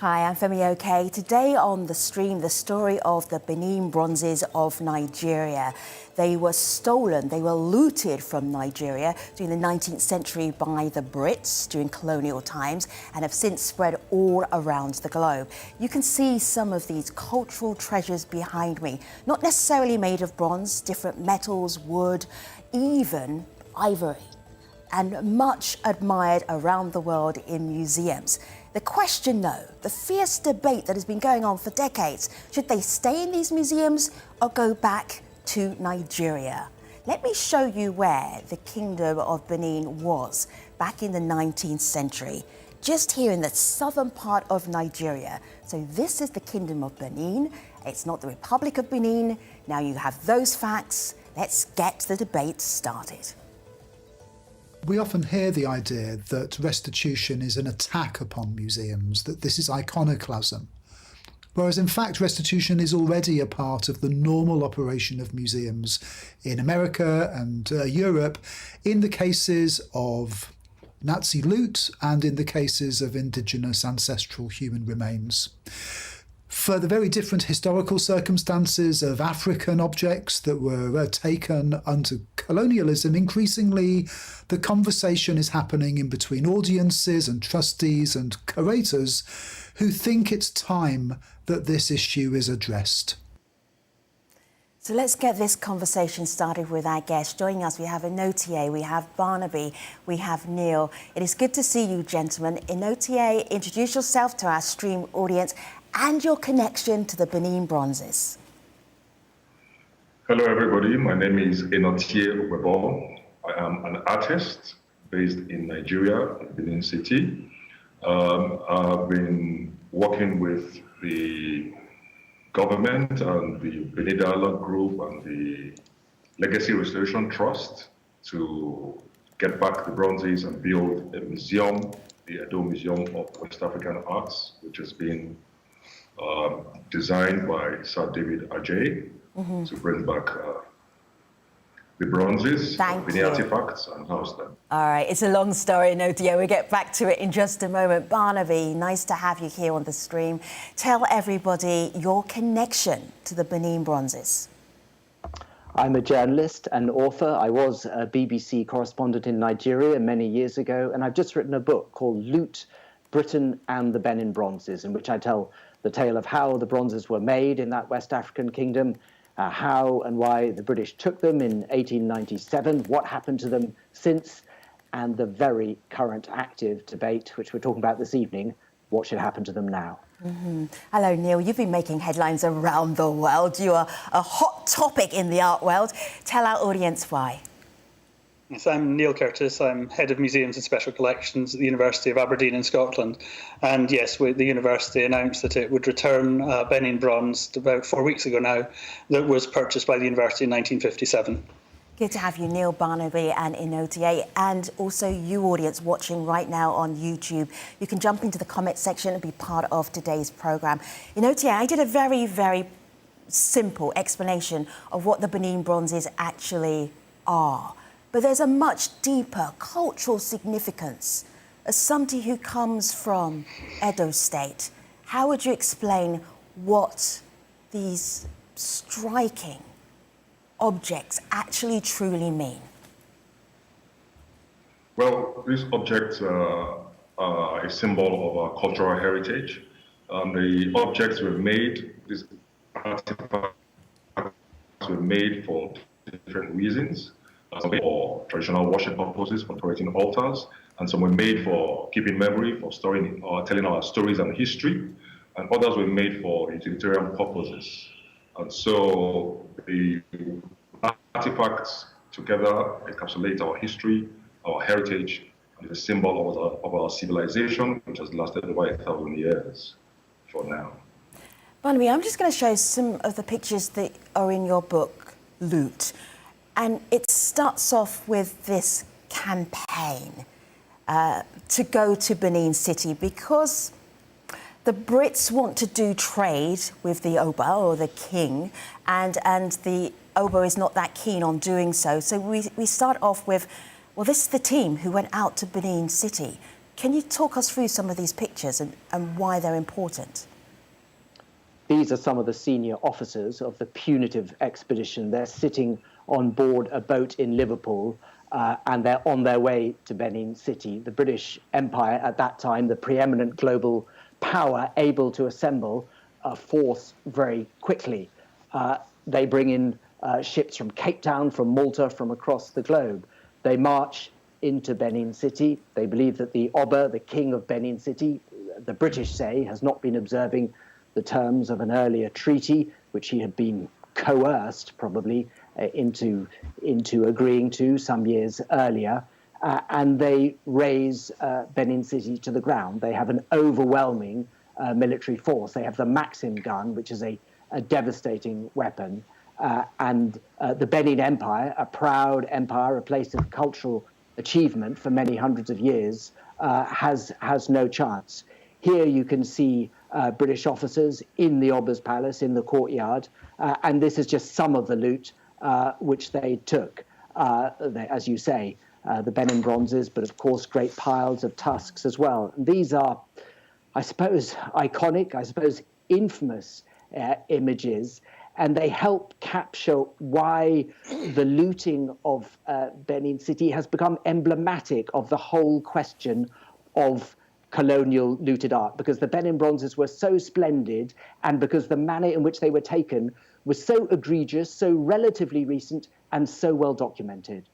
Hi, I'm Femi OK. Today on the stream, the story of the Benin bronzes of Nigeria. They were stolen, they were looted from Nigeria during the 19th century by the Brits during colonial times and have since spread all around the globe. You can see some of these cultural treasures behind me, not necessarily made of bronze, different metals, wood, even ivory, and much admired around the world in museums. The question, though, the fierce debate that has been going on for decades, should they stay in these museums or go back to Nigeria? Let me show you where the Kingdom of Benin was back in the 19th century, just here in the southern part of Nigeria. So this is the Kingdom of Benin. It's not the Republic of Benin. Now you have those facts. Let's get the debate started. We often hear the idea that restitution is an attack upon museums, that this is iconoclasm. Whereas in fact, restitution is already a part of the normal operation of museums in America and Europe in the cases of Nazi loot and in the cases of indigenous ancestral human remains. For the very different historical circumstances of African objects that were taken under colonialism, increasingly the conversation is happening in between audiences and trustees and curators who think it's time that this issue is addressed. So let's get this conversation started with our guests. Joining us, we have Inotie, we have Barnaby, we have Neil. It is good to see you, gentlemen. Inotie, introduce yourself to our stream audience and your connection to the Benin bronzes. Hello, everybody. My name is Inotie Webo. I am an artist based in Nigeria, Benin City. I've been working with the government and the Benin Dialogue Group and the Legacy Restoration Trust to get back the bronzes and build a museum, the Edo Museum of West African Arts, which has been designed by Sir David Ajay to bring back the bronzes, the artifacts, and house them. All right, it's a long story, Inotie. We'll get back to it in just a moment. Barnaby, nice to have you here on the stream. Tell everybody your connection to the Benin bronzes. I'm a journalist and author. I was a BBC correspondent in Nigeria many years ago, and I've just written a book called Loot, Britain and the Benin Bronzes, in which I tell the tale of how the bronzes were made in that West African kingdom, how and why the British took them in 1897, what happened to them since, and the very current active debate, which we're talking about this evening, what should happen to them now. Hello, Neil. You've been making headlines around the world. You are a hot topic in the art world. Tell our audience why. Yes, I'm Neil Curtis. I'm Head of Museums and Special Collections at the University of Aberdeen in Scotland. And yes, the university announced that it would return Benin bronze about 4 weeks ago now that was purchased by the university in 1957. Good to have you, Neil, Barnaby and Inotie, and also you, audience, watching right now on YouTube. You can jump into the comment section and be part of today's programme. Inotie, I did a very, very simple explanation of what the Benin bronzes actually are. But there's a much deeper cultural significance. As somebody who comes from Edo State, how would you explain what these striking objects actually truly mean? Well, these objects are a symbol of our cultural heritage. The objects were made, these artifacts were made for different reasons. Some for traditional worship purposes, for decorating altars, and some were made for keeping memory, for storing or telling our stories and history, and others were made for utilitarian purposes. And so the artifacts together encapsulate our history, our heritage, and is a symbol of our civilization, which has lasted over 1,000 years for now. Barnaby, I'm just going to show some of the pictures that are in your book, Loot. And it starts off with this campaign to go to Benin City because the Brits want to do trade with the Oba, or the king, and the Oba is not that keen on doing so. So we start off with, well, this is the team who went out to Benin City. Can you talk us through some of these pictures and why they're important? These are some of the senior officers of the punitive expedition. They're sitting on board a boat in Liverpool, and they're on their way to Benin City. The British Empire at that time, the preeminent global power, able to assemble a force very quickly. They bring in ships from Cape Town, from Malta, from across the globe. They march into Benin City. They believe that the Oba, the king of Benin City, the British say, has not been observing the terms of an earlier treaty, which he had been coerced probably into agreeing to some years earlier. And they raise Benin City to the ground. They have an overwhelming military force. They have the Maxim gun, which is a devastating weapon. And the Benin Empire, a proud empire, a place of cultural achievement for many hundreds of years, has no chance. Here you can see British officers in the Oba's palace, in the courtyard, and this is just some of the loot which they took. As you say, the Benin bronzes, but of course great piles of tusks as well. And these are, I suppose, iconic, I suppose infamous images, and they help capture why the looting of Benin City has become emblematic of the whole question of colonial looted art, because the Benin bronzes were so splendid and because the manner in which they were taken was so egregious, so relatively recent, and so well documented.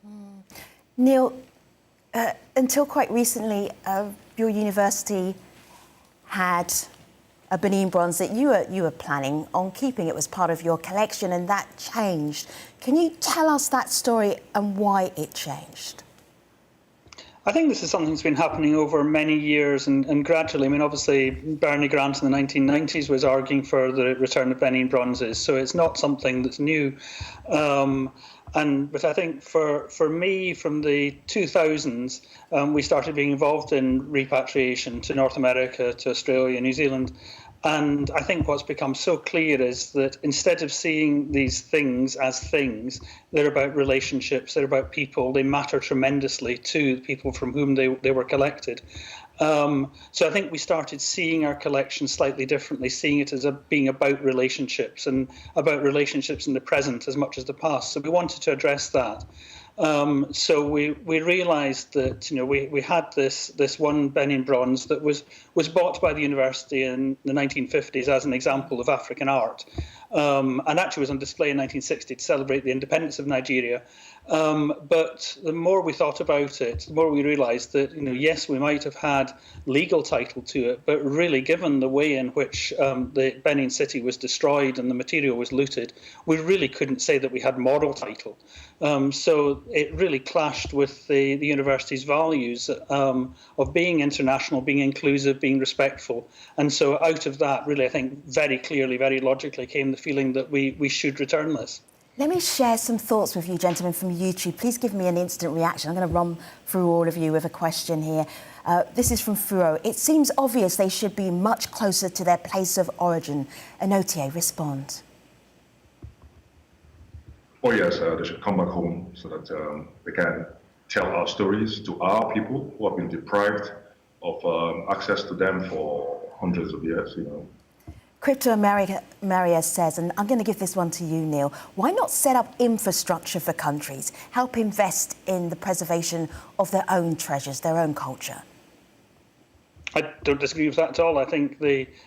Neil, until quite recently, your university had a Benin bronze that you were planning on keeping. It was part of your collection, and that changed. Can you tell us that story and why it changed? I think this is something that's been happening over many years and gradually. I mean, obviously, Bernie Grant in the 1990s was arguing for the return of Benin bronzes, so it's not something that's new. But I think for me, from the 2000s, we started being involved in repatriation to North America, to Australia, New Zealand. And I think what's become so clear is that instead of seeing these things as things, they're about relationships, they're about people, they matter tremendously to the people from whom they were collected. So I think we started seeing our collection slightly differently, seeing it as being about relationships and about relationships in the present as much as the past. So we wanted to address that. So we realised that we had this one Benin bronze that was bought by the university in the 1950s as an example of African art, and actually was on display in 1960 to celebrate the independence of Nigeria. But the more we thought about it, the more we realised that yes, we might have had legal title to it, but really, given the way in which the Benin city was destroyed and the material was looted, we really couldn't say that we had moral title. So it really clashed with the university's values of being international, being inclusive, being respectful. And so out of that, really, I think very clearly, very logically came the feeling that we should return this. Let me share some thoughts with you, gentlemen, from YouTube. Please give me an instant reaction. I'm going to run through all of you with a question here. This is from Furo. It seems obvious they should be much closer to their place of origin. Enotie, respond. Oh yes, they should come back home so that they can tell our stories to our people who have been deprived of access to them for hundreds of years, Crypto Maria says, and I'm going to give this one to you, Neil, why not set up infrastructure for countries, help invest in the preservation of their own treasures, their own culture? I don't disagree with that at all. I think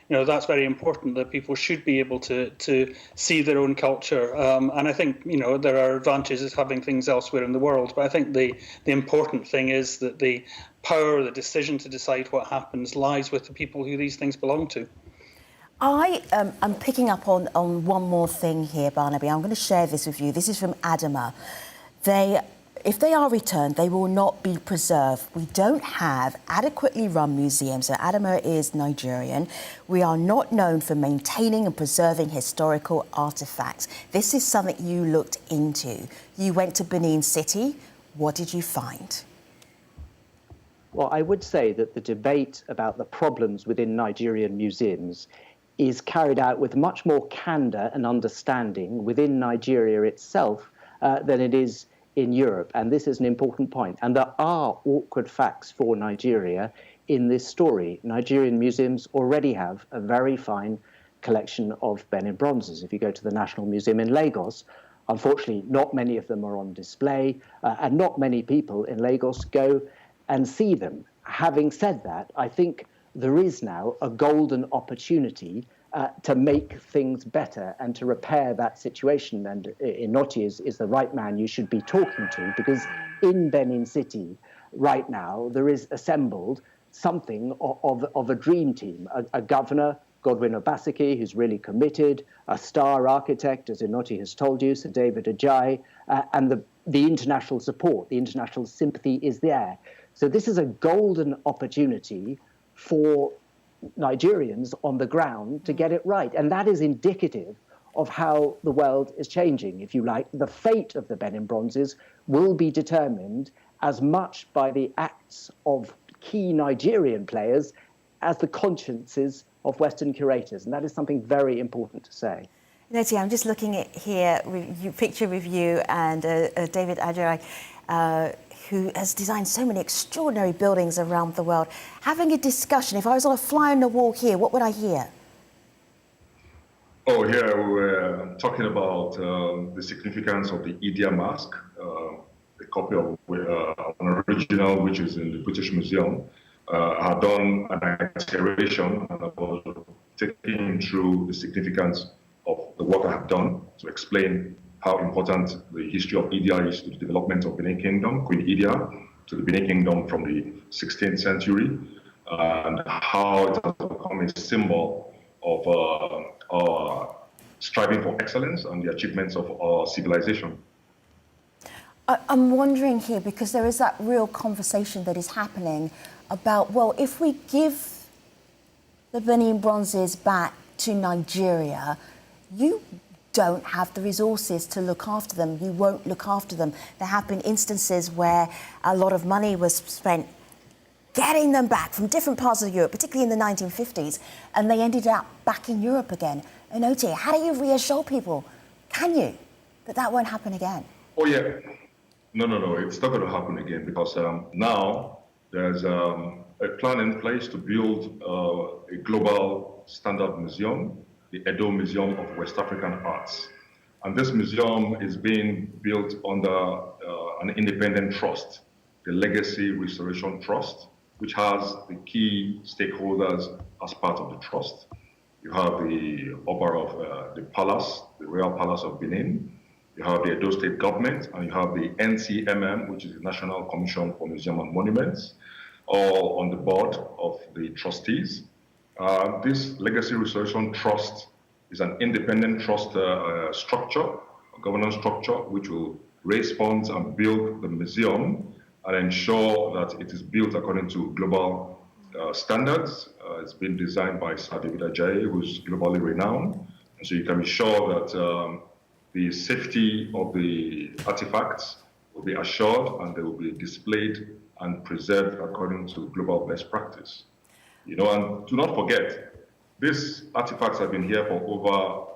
that's very important, that people should be able to see their own culture. And I think there are advantages of having things elsewhere in the world. But I think the important thing is that the power, the decision to decide what happens, lies with the people who these things belong to. I am picking up on one more thing here, Barnaby. I'm going to share this with you. This is from Adama. If they are returned, they will not be preserved. We don't have adequately run museums. So Adama is Nigerian. We are not known for maintaining and preserving historical artefacts. This is something you looked into. You went to Benin City. What did you find? Well, I would say that the debate about the problems within Nigerian museums is carried out with much more candour and understanding within Nigeria itself than it is in Europe. And this is an important point. And there are awkward facts for Nigeria in this story. Nigerian museums already have a very fine collection of Benin bronzes. If you go to the National Museum in Lagos, unfortunately, not many of them are on display, and not many people in Lagos go and see them. Having said that, I think there is now a golden opportunity to make things better and to repair that situation. And Inoti is the right man you should be talking to, because in Benin City right now, there is assembled something of a dream team, a governor, Godwin Obaseki, who's really committed, a star architect, as Inoti has told you, Sir David Ajayi, and the international support, the international sympathy is there. So this is a golden opportunity for Nigerians on the ground to get it right. And that is indicative of how the world is changing, if you like. The fate of the Benin bronzes will be determined as much by the acts of key Nigerian players as the consciences of Western curators. And that is something very important to say. Noti, I'm just looking at here, picture with you and David Ajayi, who has designed so many extraordinary buildings around the world. Having a discussion, if I was on a fly on the wall here, what would I hear? Oh, here we were talking about the significance of the Idia mask, a copy of an original which is in the British Museum. I had done an iteration and I was taking him through the significance of the work I have done to explain how important the history of Idia is to the development of Benin Kingdom, Queen Idia, to the Benin Kingdom from the 16th century, and how it has become a symbol of striving for excellence and the achievements of our civilization. I'm wondering here, because there is that real conversation that is happening about, well, if we give the Benin bronzes back to Nigeria, you don't have the resources to look after them. You won't look after them. There have been instances where a lot of money was spent getting them back from different parts of Europe, particularly in the 1950s, and they ended up back in Europe again. Inoti, how do you reassure people, can you, that that won't happen again? Oh, yeah. No, it's not going to happen again, because now there's a plan in place to build a global standard museum, the Edo Museum of West African Arts. And this museum is being built under an independent trust, the Legacy Restoration Trust, which has the key stakeholders as part of the trust. You have the Oba of the Palace, the Royal Palace of Benin. You have the Edo State Government, and you have the NCMM, which is the National Commission for Museums and Monuments, all on the board of the trustees. This Legacy Restoration Trust is an independent trust structure, a governance structure, which will raise funds and build the museum and ensure that it is built according to global standards. It's been designed by Sir David Ajayi, who's globally renowned. And so you can be sure that the safety of the artifacts will be assured and they will be displayed and preserved according to global best practice. You know, and do not forget, these artifacts have been here for over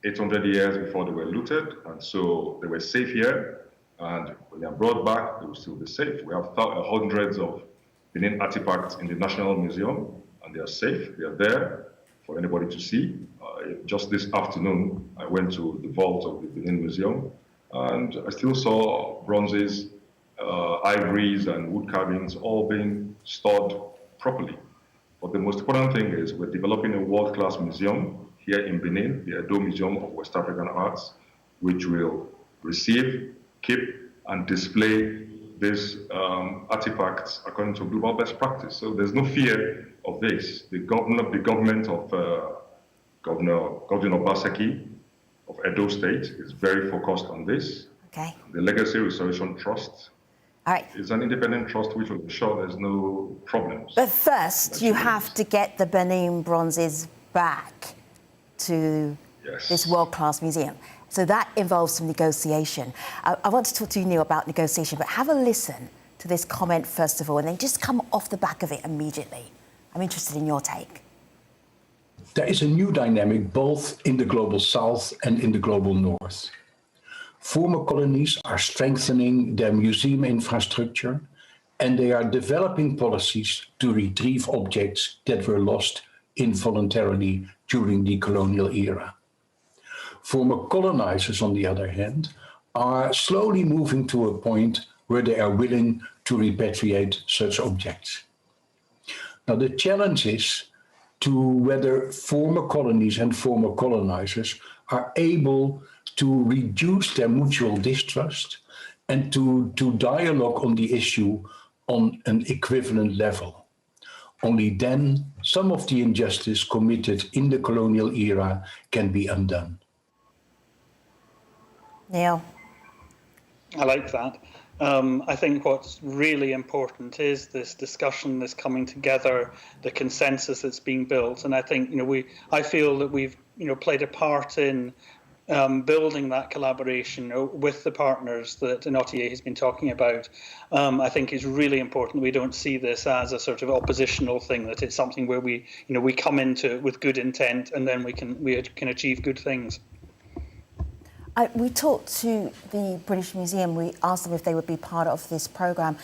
800 years before they were looted, and so they were safe here, and when they are brought back, they will still be safe. We have hundreds of Benin artifacts in the National Museum, and they are safe. They are there for anybody to see. Just this afternoon, I went to the vault of the Benin Museum, and I still saw bronzes, ivories, and wood carvings all being stored properly. But the most important thing is we're developing a world-class museum here in Benin, the Edo Museum of West African Arts, which will receive, keep, and display these artifacts according to global best practice. So there's no fear of this. The government of Governor Obaseki of Edo State is very focused on this. Okay. The Legacy Restoration Trust All right. is an independent trust which will ensure there's no problems. But first, you have to get the Benin bronzes back to this world-class museum. So that involves some negotiation. I want to talk to you, Neil, about negotiation, but have a listen to this comment first of all, and then just come off the back of it immediately. I'm interested in your take. There is a new dynamic both in the global south and in the global north. Former colonies are strengthening their museum infrastructure and they are developing policies to retrieve objects that were lost involuntarily during the colonial era. Former colonizers, on the other hand, are slowly moving to a point where they are willing to repatriate such objects. Now, the challenge is to whether former colonies and former colonizers are able to reduce their mutual distrust and to dialogue on the issue on an equivalent level. Only then some of the injustice committed in the colonial era can be undone. Neil. I like that. I think what's really important is this discussion, this coming together, the consensus that's being built. And I think, I feel that we've, played a part in building that collaboration with the partners that Inotie has been talking about. I think is really important. We don't see this as a sort of oppositional thing, that it's something where we come into it with good intent and then we can achieve good things. We talked to the British Museum. We asked them if they would be part of this programme,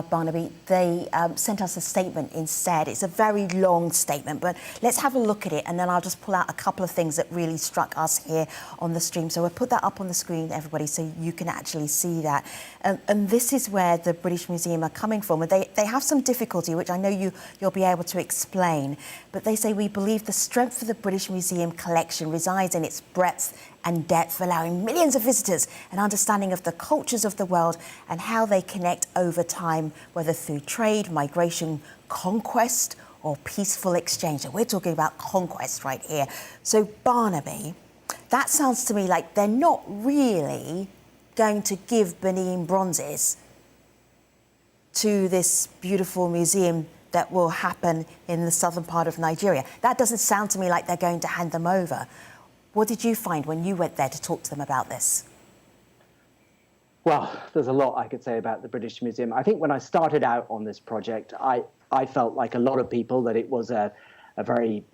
Barnaby. They sent us a statement instead. It's a very long statement, but let's have a look at it, and then I'll just pull out a couple of things that really struck us here on the stream. So we'll put that up on the screen, everybody, so you can actually see that. And this is where the British Museum are coming from. And they have some difficulty, which I know you'll be able to explain. But they say, we believe the strength of the British Museum collection resides in its breadth and depth, allowing millions of visitors an understanding of the cultures of the world and how they connect over time, whether through trade, migration, conquest, or peaceful exchange. So we're talking about conquest right here. So Barnaby, that sounds to me like they're not really going to give Benin bronzes to this beautiful museum that will happen in the southern part of Nigeria. That doesn't sound to me like they're going to hand them over. What did you find when you went there to talk to them about this? Well, there's a lot I could say about the British Museum. I think when I started out on this project, I felt like a lot of people that it was a very,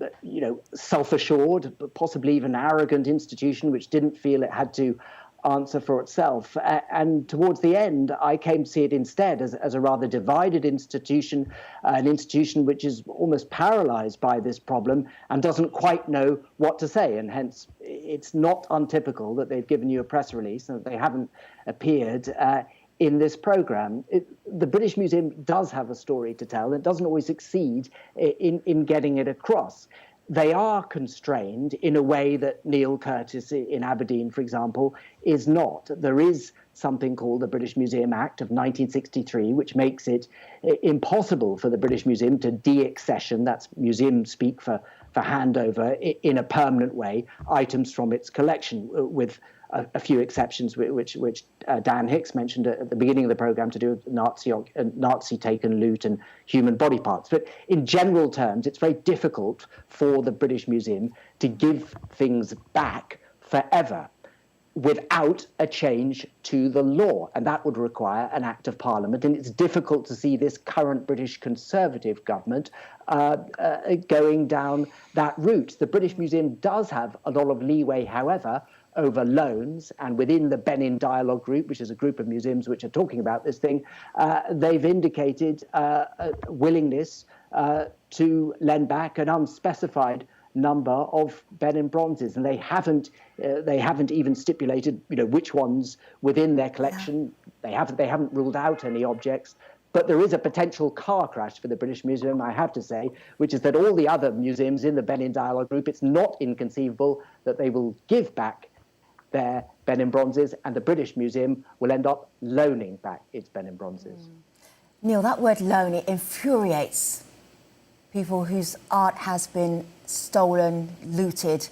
self-assured, but possibly even arrogant institution which didn't feel it had to answer for itself. And towards the end, I came to see it instead as a rather divided institution, an institution which is almost paralyzed by this problem and doesn't quite know what to say. And hence, it's not untypical that they've given you a press release and that they haven't appeared in this program. The British Museum does have a story to tell. It doesn't always succeed in getting it across. They are constrained in a way that Neil Curtis in Aberdeen, for example, is not. There is something called the British Museum Act of 1963, which makes it impossible for the British Museum to de-accession, that's museum speak for handover, in a permanent way, items from its collection, with a few exceptions, which Dan Hicks mentioned at the beginning of the program, to do with Nazi-taken loot and human body parts. But in general terms, it's very difficult for the British Museum to give things back forever without a change to the law, and that would require an act of parliament. And it's difficult to see this current British Conservative government going down that route. The British Museum does have a lot of leeway, however, over loans, and within the Benin Dialogue Group, which is a group of museums which are talking about this thing, they've indicated a willingness to lend back an unspecified number of Benin bronzes, and they haven't even stipulated which ones within their collection. They haven't ruled out any objects. But there is a potential car crash for the British Museum, I have to say, which is that all the other museums in the Benin Dialogue Group, it's not inconceivable that they will give back their Benin bronzes, and the British Museum will end up loaning back its Benin bronzes. Neil, that word loan, it infuriates people whose art has been stolen, looted,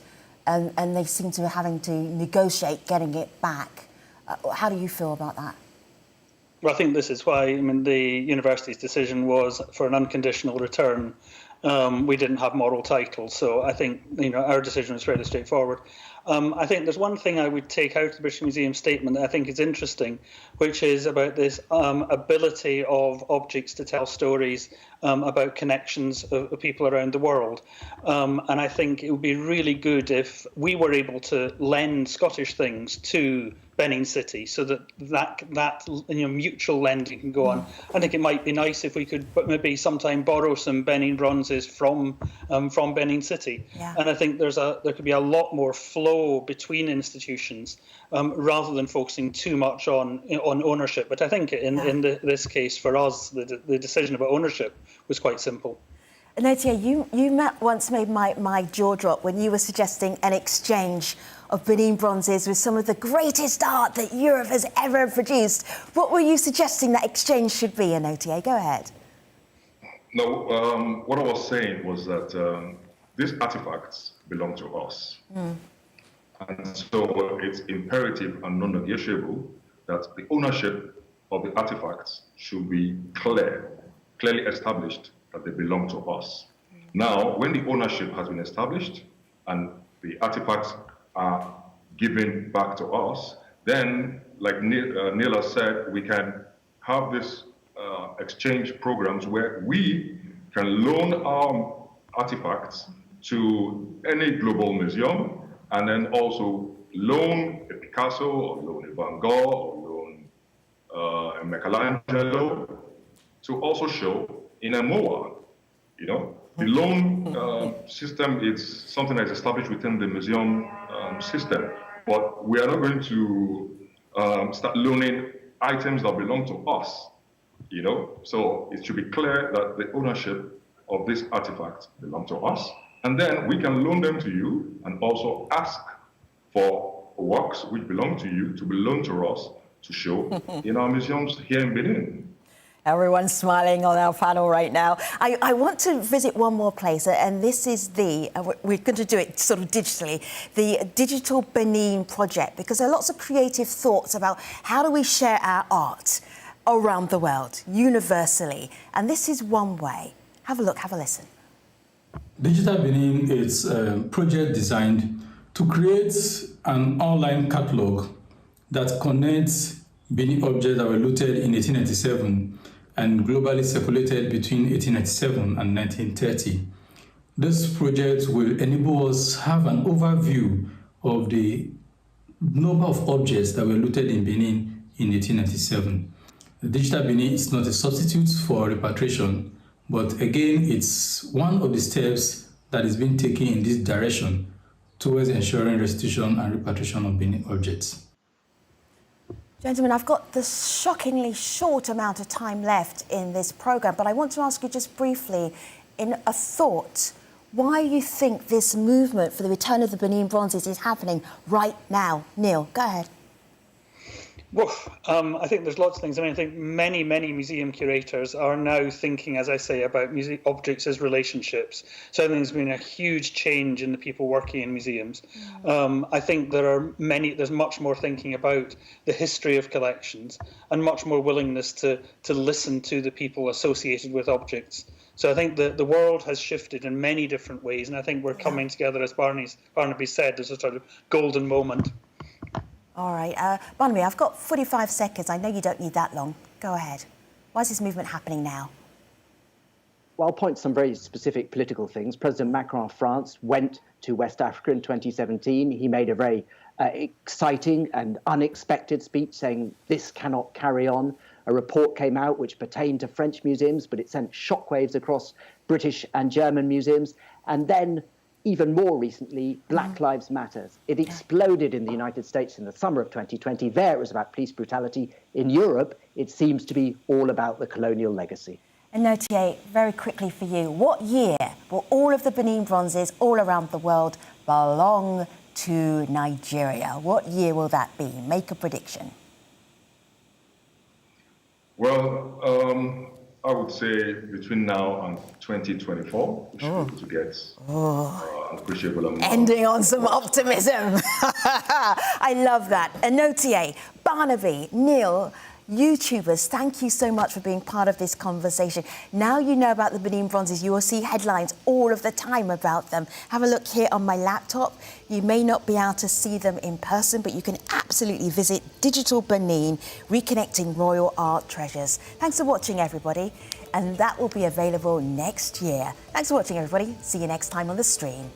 and they seem to be having to negotiate getting it back. How do you feel about that? Well, I think this is why, the university's decision was for an unconditional return. We didn't have moral title, so I think our decision was fairly straightforward. I think there's one thing I would take out of the British Museum statement that I think is interesting, which is about this ability of objects to tell stories about connections of people around the world. And I think it would be really good if we were able to lend Scottish things to Benin City, so that mutual lending can go on. I think it might be nice if we could maybe sometime borrow some Benin bronzes from Benin City. Yeah. And I think there could be a lot more flow between institutions rather than focusing too much on ownership. But I think in this case for us, the decision about ownership was quite simple. Notia, you once made my jaw drop when you were suggesting an exchange of Benin bronzes with some of the greatest art that Europe has ever produced. What were you suggesting that exchange should be, Notia? Go ahead. No, what I was saying was that these artifacts belong to us. And so it's imperative and non-negotiable that the ownership of the artifacts should be clearly established, that they belong to us. Now, when the ownership has been established and the artifacts are given back to us, then, like Neil has said, we can have this exchange programs where we can loan our artifacts to any global museum, and then also loan a Picasso, or loan a Van Gogh, or loan a Michelangelo, to also show in a MOA. The loan system is something that is established within the museum system, but we are not going to start loaning items that belong to us. So it should be clear that the ownership of these artifacts belong to us, and then we can loan them to you and also ask for works which belong to you to be loaned to us to show in our museums here in Benin. Everyone's smiling on our panel right now. I want to visit one more place, and this is we're going to do it sort of digitally, the Digital Benin project, because there are lots of creative thoughts about how do we share our art around the world, universally. And this is one way. Have a look, have a listen. Digital Benin is a project designed to create an online catalogue that connects Benin objects that were looted in 1897 and globally circulated between 1897 and 1930. This project will enable us to have an overview of the number of objects that were looted in Benin in 1897. The Digital Benin is not a substitute for repatriation, but again, it's one of the steps that is being taken in this direction towards ensuring restitution and repatriation of Benin objects. Gentlemen, I've got the shockingly short amount of time left in this programme, but I want to ask you just briefly, in a thought, why you think this movement for the return of the Benin bronzes is happening right now. Neil, go ahead. Well, I think there's lots of things. I think many museum curators are now thinking, as I say, about objects as relationships. So I think there's been a huge change in the people working in museums. I think there's much more thinking about the history of collections and much more willingness to listen to the people associated with objects. So I think the world has shifted in many different ways, and I think we're coming together, as Barnaby said, there's a sort of golden moment. All right. Barnaby, I've got 45 seconds. I know you don't need that long. Go ahead. Why is this movement happening now? Well, I'll point to some very specific political things. President Macron of France went to West Africa in 2017. He made a very exciting and unexpected speech saying this cannot carry on. A report came out which pertained to French museums, but it sent shockwaves across British and German museums. And then, even more recently, Black Lives Matter. It exploded in the United States in the summer of 2020. There it was about police brutality. In Europe, it seems to be all about the colonial legacy. And Notia, very quickly for you, what year will all of the Benin bronzes all around the world belong to Nigeria? What year will that be? Make a prediction. Well, I would say between now and 2024, we should be able to get an appreciable amount. Ending on some optimism. I love that. Notia, Barnaby, Neil, YouTubers, thank you so much for being part of this conversation. Now you know about the Benin bronzes, you will see headlines all of the time about them. Have a look here on my laptop. You may not be able to see them in person, but you can absolutely visit Digital Benin, reconnecting royal art treasures. Thanks for watching, everybody. And that will be available next year. Thanks for watching, everybody. See you next time on The Stream.